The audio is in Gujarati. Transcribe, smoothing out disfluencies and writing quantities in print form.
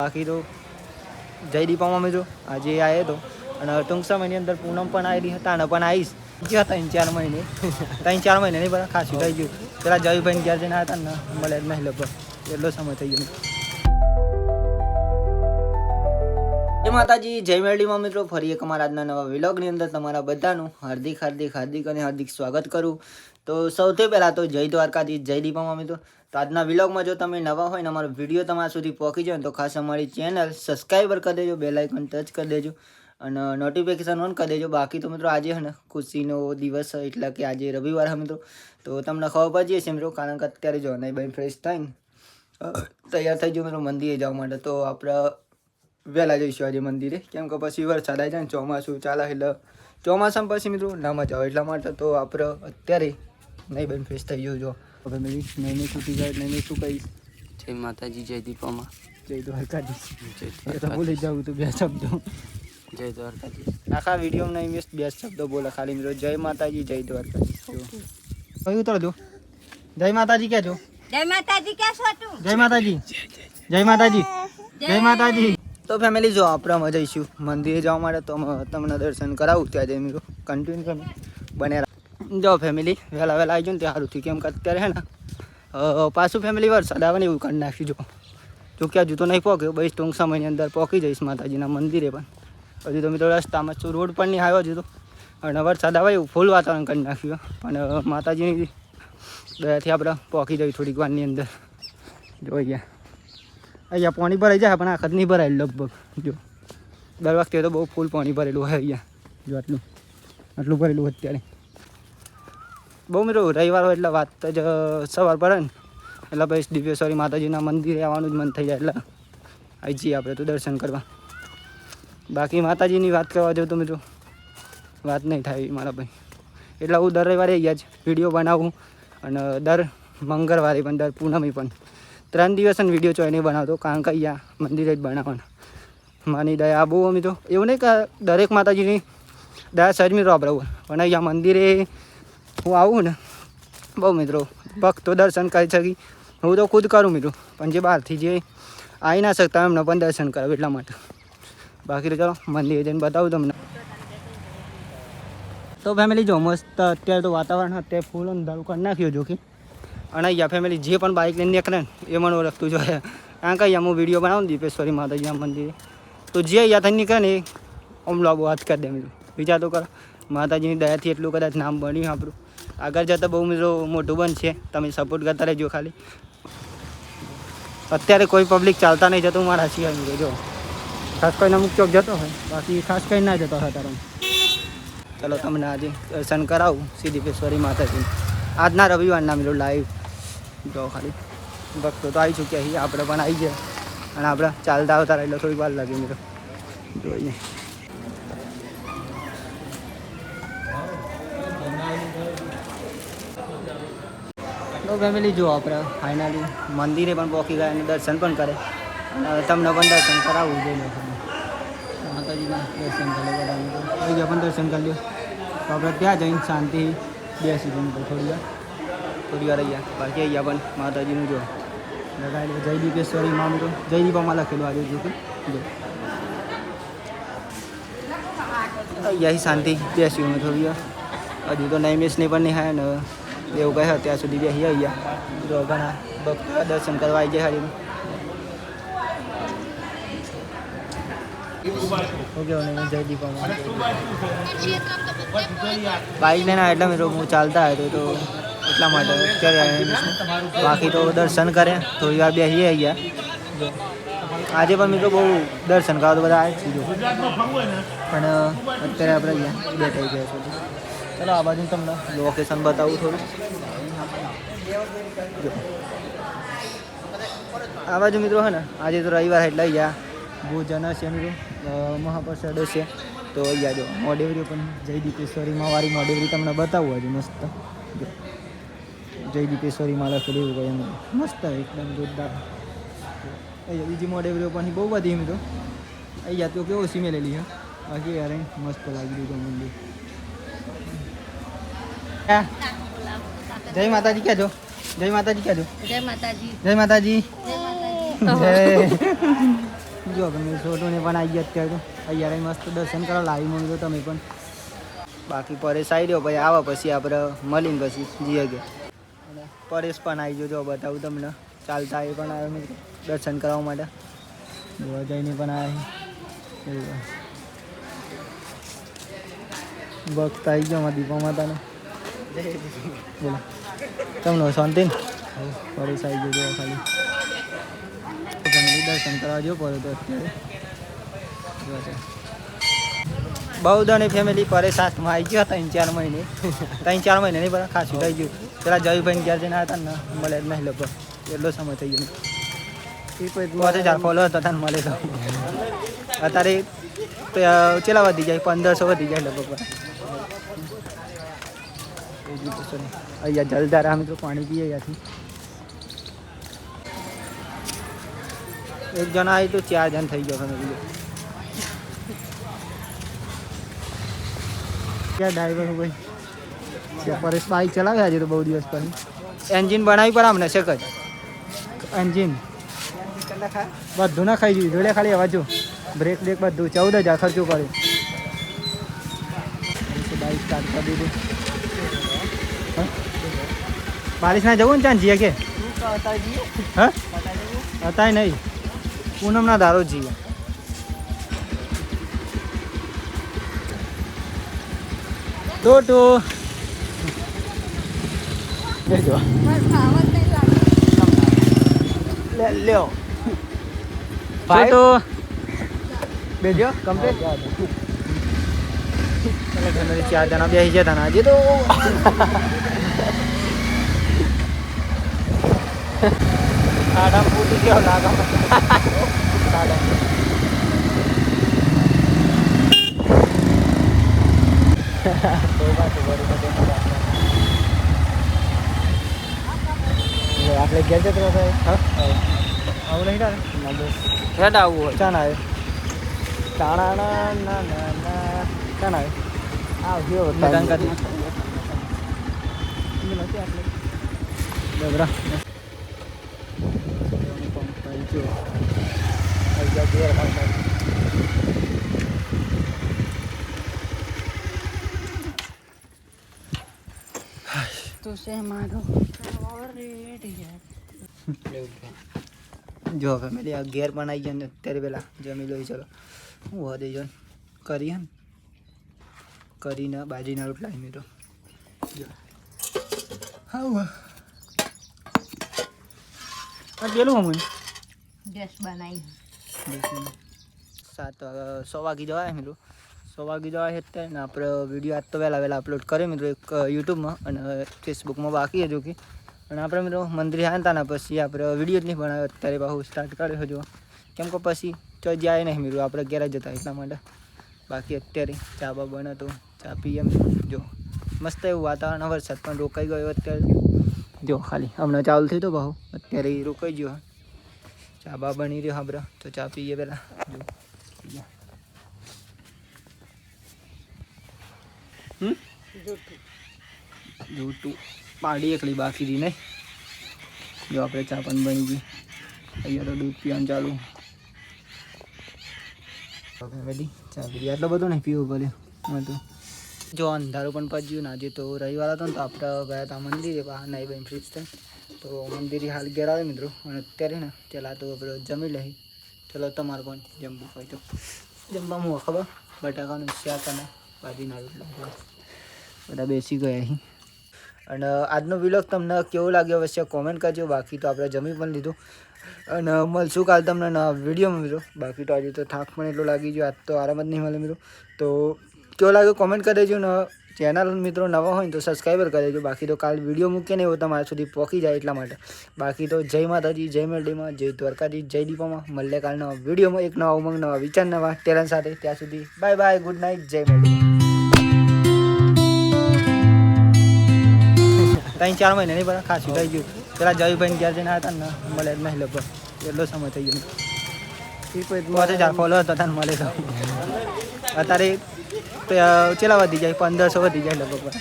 બાકી તો જય દીપામાં મિત્રો આજે આવ્યો હતો અને ટૂંક સમયની અંદર પૂનમ પણ આવેલી હતા અને પણ આવીશ ગયા 3-4 મહિને 3-4 મહિને નહીં બધા ખાસી થઈ ગયું પેલા જયભાઈ ઘેર જઈને આવ્યા હતા ને મળે જ નહીં લગભગ એટલો સમય થઈ ગયો. જય માતાજી જય મેરડીમાં મિત્રો ફરી એક અમારા આજના નવા વ્લોગની અંદર તમારા બધાનું હાર્દિક સ્વાગત કરું. તો સૌથી પહેલાં તો જય દ્વારકાધીશ જય દીપામાં મિત્રો. તો આજના વ્લોગમાં જો તમે નવા હોય ને અમારો વિડીયો તમારા સુધી પહોંચી જાય ને તો ખાસ અમારી ચેનલ સબસ્ક્રાઈબર કરી દેજો, બેલ આઇકન ટચ કરી દેજો અને નોટિફિકેશન ઓન કરી દેજો. બાકી તો મિત્રો આજે છે ને ખુશીનો દિવસ એટલે કે આજે રવિવાર છે મિત્રો. તો તમને ખબર પડી જશે મિત્રો કારણ કે અત્યારે જો નહીં ભાઈ ફ્રેશ થઈને તૈયાર થઈ ગયો મિત્રો મંદિરે જવા માટે. તો આપણે વહેલા જઈશું આજે મંદિરે કેમ કે પછી વરસાદ આવી જાય ને ચોમાસું ચાલે એટલે ચોમાસામાં પછી મિત્રો ના મજા આવે એટલા માટે તો આપણે અત્યારે નહીં બેન ફ્રેશ થઈ ગયું. જો હવે મેં નહીં છૂટી જાય એટલે નહીં શું કહીશ જય માતાજી જય દીપામાં જય દ્વારકાધીશ. તો બોલી જાઉં તું બે શબ્દો જય દ્વારકાજી આખા વિડીયોમાં નહીં મિસ બે શબ્દો બોલે ખાલી મિત્રો જય માતાજી જય દ્વારકાધીશ. કયું ઉતર દો જય માતાજી કહેજો. જય માતાજી કે છો તું? જય માતાજી જય માતાજી જય માતાજી. તો ફેમિલી જો આપણે જઈશું મંદિરે જવા માટે તો તમને દર્શન કરાવું ત્યાં જઈ મિત્રો કન્ટિન્યુ તમે બને જાઓ ફેમિલી વહેલા આવી જાઓ ને ત્યાં સારું થયું કેમ કે અત્યારે હે ને પાછું ફેમિલી વરસાદ આવે ને એવું કરી નાખ્યું. જો કે હજુ તો નહીં પહોંચ્યો બસ ટૂંક સમયની અંદર પહોંચી જઈશ માતાજીના મંદિરે પણ હજુ તો મિત્રો રસ્તામાં શું રોડ પણ નહીં આવ્યો હજુ તો અને વરસાદ આવે એવું ફૂલ વાતાવરણ કરી નાખ્યું પણ માતાજીની દયાથી આપણે પહોંચી જઈએ થોડીક વારની અંદર. જો અહીંયા પાણી ભરાઈ જાય પણ આખત નહીં ભરાયેલું લગભગ. જો દર વખતે તો બહુ ફૂલ પાણી ભરેલું હોય અહીંયા. જો આટલું ભરેલું અત્યારે બહુ મિત્રો રવિવાર હોય એટલે વાત જ સવાર પડે ને એટલે પછી દિવ્યેશ્વરી માતાજીના મંદિરે આવવાનું જ મન થઈ જાય એટલે આવી જઈએ આપણે તો દર્શન કરવા. બાકી માતાજીની વાત કરવા જાઉં તો મિત્રો વાત નહીં થાય મારા ભાઈ એટલે હું દર રવિવારે અહીંયા જ વિડીયો બનાવું અને દર મંગળવારે પણ દર પૂનમી પણ 3 દિવસ વિડીયો ચોય નહીં બનાવતો કારણ કે અહીંયા મંદિરે જ બનાવવાના. માની દયા બહુ મિત્રો એવું નહીં કે દરેક માતાજીની દયા સજ મિત્રો આપણે પણ અહીંયા મંદિરે હું આવું ને બહુ મિત્રો ભક્તો દર્શન કરી શકી હું તો ખુદ કરું મિત્રો પણ જે બહારથી જે આવી ના શકતા એમને પણ દર્શન કરાવું એટલા માટે. બાકી તો ચાલો મંદિરે જઈને બતાવું તમને. તો ફેમિલી જો મસ્ત અત્યારે તો વાતાવરણ અત્યારે ફૂલ અંધારું કરી નાખ્યું જો કે અને અહીંયા ફેમિલી જે પણ બાઇક લઈને નીકળે ને એ મને ઓળખતું જોઈએ કારણ કે અહીંયા હું વિડીયો બનાવું દીપેશ્વરી માતાજીના મંદિરે તો જે અહીંયા થઈને નીકળે ને એ આમ લાગુ વાત કરી દે મિત્રો વિચાર તો કરો માતાજીની દયાથી એટલું કદાચ નામ બન્યું આપણું આગળ જતાં બહુ મિત્રો મોટું બનશે તમે સપોર્ટ કરતા રહેજો. ખાલી અત્યારે કોઈ પબ્લિક ચાલતા નહીં જતું મારા સિવાય મિત્રો જો ખાસ કરીને અમુક ચોક જતો હોય બાકી ખાસ કરીને ના જતો હોય તારા. ચલો તમને આજે દર્શન કરાવું સિદ્ધેશ્વરી માતાજી આજના રવિવારના મિત્રો લાઈવ જો ખાલી ભક્તો તો આવી ચૂક્યા છીએ આપણે પણ આવી ગયા અને આપણે ચાલતા આવતા એટલે થોડીક વાર લાગે મિત્રો જોઈએ. તો ફેમિલી જો આપણે ફાઇનલી મંદિરે પણ પહોંચી ગયા અને દર્શન પણ કરે અને તમને પણ દર્શન કરાવવું જોઈએ માતાજીના દર્શન કરે બધા અહીંયા પણ દર્શન કરી લો તો આપણે ત્યાં જઈને શાંતિ બેસી જઈએ મિત્રો થોડી વાર અહીંયા બાકી અહીંયા પણ માતાજીનું જો લગાવેલું જય દીપેશ્વરી માં મિત્રો જય દીપામાં લખેલું આજે જો અહીંયા શાંતિ બેસી અમે થોડી વાર હજુ તો નૈમેશની પણ નહીં થાય ને એવું કહે ત્યાં સુધી બેસી અહીંયા જો ઘણા ભક્તો દર્શન કરવા આવી જાય હારી જય દીપામાં બાઇક લઈને એટલે મિત્રો હું ચાલતા હતો તો એટલા માટે અત્યારે બાકી તો દર્શન કરે થોડી વાર બેસીએ અહીંયા આજે પણ મિત્રો બહુ દર્શન કરવા તો બધા આવે છે જો પણ અત્યારે આપણે અહીંયા બેઠા ગયા છો. ચલો આ બાજુ તમને લોકેશન બતાવું થોડું. આ બાજુ મિત્રો હે ને આજે તો રવિવાર એટલે અહીંયા ભોજન હશે મિત્રો મહાપ્રસાદ હશે તો અહીંયા જો મોઢેવરી પણ જય દીપેશ્વરીમાં વાળી મોઢેવરી તમને બતાવું આજે મસ્ત જો જય દીપેશ્વરીમાં લખેલું એવું કંઈ મસ્ત એકદમ જોરદાર. અહીંયા બીજી મોઢેવરીઓ પણ બહુ બધી મિત્રો અહીંયા તો કેવો સીમેલેલી છે બાકી યાર મસ્ત લાગી રહ્યું મંદિર. જય માતાજી કહેજો જય માતાજી કહેજો જય માતાજી જય માતાજી જય જો તમે છોટુને પણ આવી ગયા અત્યારે તો અહીંયા મસ્ત દર્શન કરવા લાવી મળ્યો તમે પણ બાકી પરેશ આવી રહ્યો ભાઈ આવે પછી આપણે મળીને પછી જઈએ ગયા અને પરેશ પણ આવી ગયો જો બતાવું તમને ચાલતા એ પણ આવ્યો મિત્રો દર્શન કરવા માટે જોવા જઈને પણ આવ્યા ભક્ત આવી ગયો અમારા દીપા માતાને બોલો તમને શાંતિ ને પરેશ આવી ગયો જોવા ખાલી દર્શન કરવા જો પડે તો અત્યારે બહુ દણી ફેમિલી પરેશ હાથમાં આવી ગયો 3-4 મહિને 3-4 મહિને નહીં બધા ખાસું થઈ ગયું પેલા જયુભાઈ ઘેર જઈને હતા ને મળે જ નહીં લગભગ એટલો સમય થઈ ગયો 5000 ફોલો હતો તને મળે તો અત્યારે ચેલા વધી જાય 1500 વધી જાય લગભગ અહીંયા જલધાર આમ તો પાણી પીએ અહીંયાથી એક જણા આવી તો 4 જણ થઈ ગયો ફેમિલી ક્યાં ડ્રાઈવર ભાઈ પરેશ બાઈક ચલાવે આજે તો બહુ દિવસ પછી એન્જિન બનાવી પર આમને છે જ એન્જિન બધું ના ખાઈ ગયું જોડે ખાલી અવાજો બ્રેક બધું 14000 ખર્ચો કર્યો બાઈક સ્ટાર્ટ કરી દીધું બારિશ ના જવું ને ચાંદ જીએ કે હા અત્યારે નહીં પૂનમના દારો જીએ ટોટો બેજો લ્યો ટોટો બેજો કમ્પ્લીટ ફેમિલી 4 જણા બેસી ગયા હતા આજે તો સાડા ફૂટી ગયો લાગા આપણે ઘેર જતો આવું નહીં હેડ આવવું હોય ચાણ આવે ચાણ આવે આવ્યો તો છે મારો જો ફેમિલી આ ઘેર પણ આવી ગયા ને અત્યારે પેલા જમી લો ચલો હું વધે જો કરી ને કરીને બાજીના રોટલા મિત્રો હા ગેલું હું જસ બનાવી 100 વાગી જવાય મિત્રો 100 વાગી જવાય અત્યારે ને આપણે વિડીયો આજ તો વહેલા અપલોડ કર્યો મિત્રો એક યુટ્યુબમાં અને ફેસબુકમાં બાકી હજુ કે અને આપણે મિત્રો મંદિરે આવ્યા હતા ને પછી આપણે વિડીયો જ નહીં બનાવ્યો અત્યારે બહુ સ્ટાર્ટ કર્યો જો કેમ કે પછી તો જાય નહીં મિત્રો આપણે ઘેર જ જતા એટલા માટે બાકી અત્યારે ચા બા બને તો ચા પીએ જો મસ્ત એવું વાતાવરણ વરસાદ પણ રોકાઈ ગયો અત્યારે જો ખાલી હમણાં ચાલુ થયું તો બહુ અત્યારે રોકાઈ ગયો ચા બા બની રહ્યો આપણે તો ચા પીએ પહેલાં જો જૂઠું પાડી એકલી બાકી રહી નહીં જો આપણે ચા પણ બની ગઈ અહીંયા તો દૂધ પીવાનું ચાલુ ફેમિલી ચા પી આટલો બધો નહીં પીવું પડે તો જો અંધારું પણ પચ્યું ને આજે તો રવિવાર હતો ને તો આપણે ગયા હતા મંદિરે બહાર નાઈ બહેન ફ્રીજ થાય તો મંદિરે હાલ ઘેર આવે મિત્રો અને અત્યારે ને પહેલાં તો આપણે જમી લઈ ચલો તમારે પણ જમવું હોય તો જમવામાં ખબર બટાકાનું શાક અને ભાજીના રોટલા બધા બેસી ગયા અહીં અને આજનો વિલોગ તમને કેવો લાગ્યો અવશ્ય કોમેન્ટ કરજો બાકી તો આપણે જમી પણ લીધું અને મળશું કાલ તમને વિડીયોમાં મિત્રો બાકી તો આજે તો થાક પણ એટલો લાગી ગયો આજ તો આરામ જ નહીં મળે મિત્રો તો કેવો લાગ્યો કોમેન્ટ કરી દેજો ને ચેનલ મિત્રો નવા હોય તો સબસ્ક્રાઈબર કરી દેજો બાકી તો કાલ વિડીયો મૂકીએ ને એવો તમારા સુધી પહોંચી જાય એટલા માટે બાકી તો જય માતાજી જય મેરડીમાં જય દ્વારકાજી જય દીપામાં મળે કાલના વિડીયોમાં એક નવા ઉમંગ નવા વિચાર નવા ટેલેન્ટ સાથે ત્યાં સુધી બાય બાય ગુડ નાઇટ જય મેરડી 3-4 મહિને નહીં બધા ખાસું થઈ ગયું પેલા જયુભાઈ ઘેર જઈને હતા ને મળે જ નહીં લગભગ એટલો સમય થઈ ગયો 5000 ફોલો હતો તને મળે તો અત્યારે ચેલા વધી જાય 1500 વધી જાય લગભગ